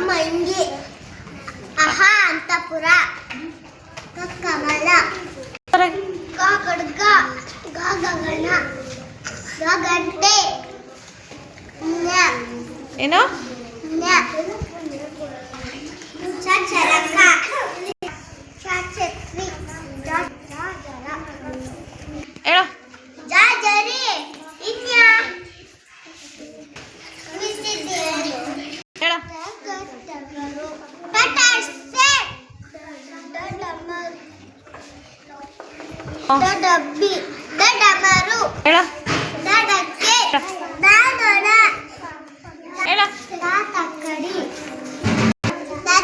ಮಂಗಿ ಅಹ ಅಂತಪುರ ಕಮಲ ಗ ಖಡ್ಗ ಗ ಗಗನ ಗ ಗಂಟೆ ಏನು ಚರಕ ಛತ್ರಿ ಹೇಳು ಜಾಜರಿ ಇನ್ಯಾ ಹೇಳು ಡಬ್ಬಿ ಡಮರು ಹೇಳು ಡಕ್ಕೆ ದಾದೊಡ ಹೇಳು ತಕ್ಕಡಿ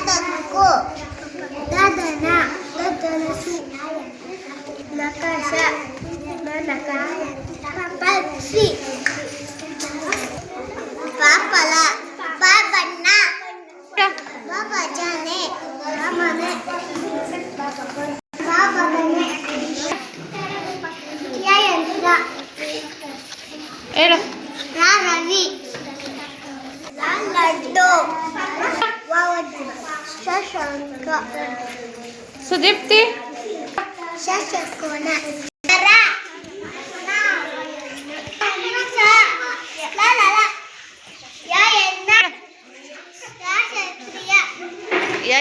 ತಕ್ಕು ದದನ ದದನಸು ನಕಾಶ ಪಕ್ಷಿ ಪಾಪಲ ಬಣ್ಣ ಭಜನೆ ಮನೆ ಬಾಬನೆ ಯಂತ್ರ ಹೇಳು ರವಿ ಲಡ್ಡು ಶಶಾಂಕ ಸುದೀಪ್ತಿ ಶಶಕೋನ ಯಾ